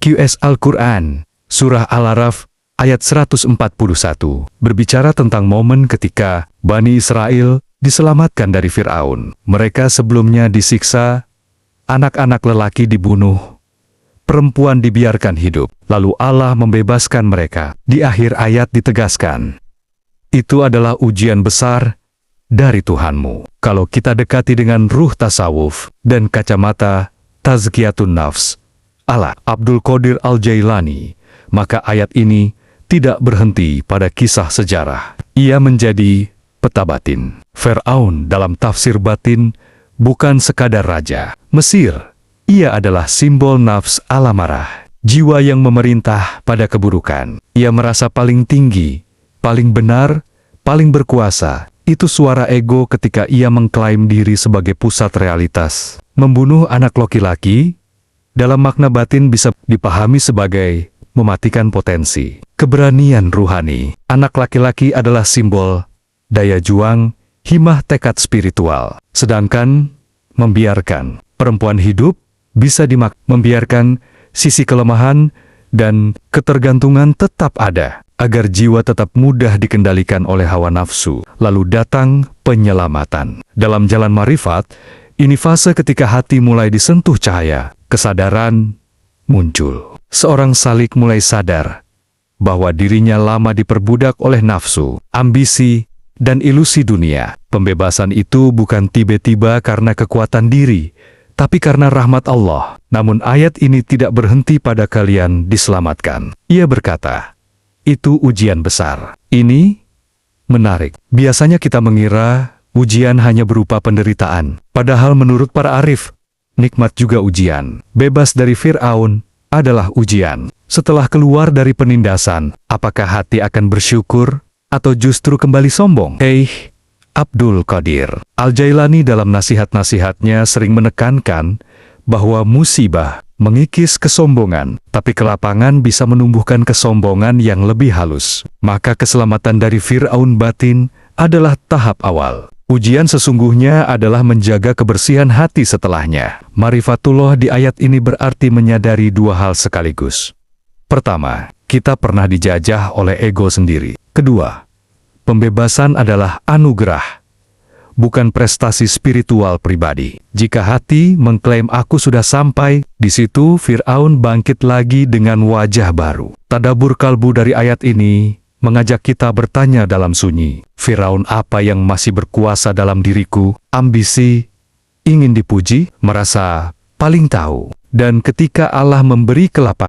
QS Al-Quran, Surah Al-Araf, ayat 141, berbicara tentang momen ketika Bani Israel diselamatkan dari Fir'aun. Mereka sebelumnya disiksa, anak-anak lelaki dibunuh, perempuan dibiarkan hidup, lalu Allah membebaskan mereka. Di akhir ayat ditegaskan, itu adalah ujian besar dari Tuhanmu. Kalau kita dekati dengan ruh tasawuf dan kacamata tazkiyatun nafs ala Abdul Qadir Al-Jailani, maka ayat ini tidak berhenti pada kisah sejarah. Ia menjadi peta batin. Fir'aun dalam tafsir batin bukan sekadar raja Mesir. Ia adalah simbol nafs alamarah, jiwa yang memerintah pada keburukan. Ia merasa paling tinggi, paling benar, paling berkuasa. Itu suara ego ketika ia mengklaim diri sebagai pusat realitas. Membunuh anak laki-laki dalam makna batin bisa dipahami sebagai mematikan potensi keberanian ruhani. Anak laki-laki adalah simbol daya juang, himmah tekad spiritual. Sedangkan membiarkan perempuan hidup bisa membiarkan sisi kelemahan dan ketergantungan tetap ada, agar jiwa tetap mudah dikendalikan oleh hawa nafsu. Lalu datang penyelamatan. Dalam jalan marifat, ini fase ketika hati mulai disentuh cahaya, kesadaran muncul. Seorang salik mulai sadar bahwa dirinya lama diperbudak oleh nafsu, ambisi, dan ilusi dunia. Pembebasan itu bukan tiba-tiba karena kekuatan diri, tapi karena rahmat Allah. Namun ayat ini tidak berhenti pada kalian diselamatkan. Ia berkata, itu ujian besar. Ini menarik. Biasanya kita mengira ujian hanya berupa penderitaan. Padahal menurut para arif, nikmat juga ujian. Bebas dari Fir'aun adalah ujian. Setelah keluar dari penindasan, apakah hati akan bersyukur atau justru kembali sombong? Abdul Qadir Al-Jailani dalam nasihat-nasihatnya sering menekankan bahwa musibah mengikis kesombongan, tapi kelapangan bisa menumbuhkan kesombongan yang lebih halus. Maka keselamatan dari Fir'aun batin adalah tahap awal. Ujian sesungguhnya adalah menjaga kebersihan hati setelahnya. Marifatullah di ayat ini berarti menyadari dua hal sekaligus. Pertama, kita pernah dijajah oleh ego sendiri. Kedua, pembebasan adalah anugerah, bukan prestasi spiritual pribadi. Jika hati mengklaim aku sudah sampai, di situ Fir'aun bangkit lagi dengan wajah baru. Tadabbur kalbu dari ayat ini mengajak kita bertanya dalam sunyi, Firaun apa yang masih berkuasa dalam diriku? Ambisi, ingin dipuji, merasa paling tahu. Dan ketika Allah memberi kelapangan,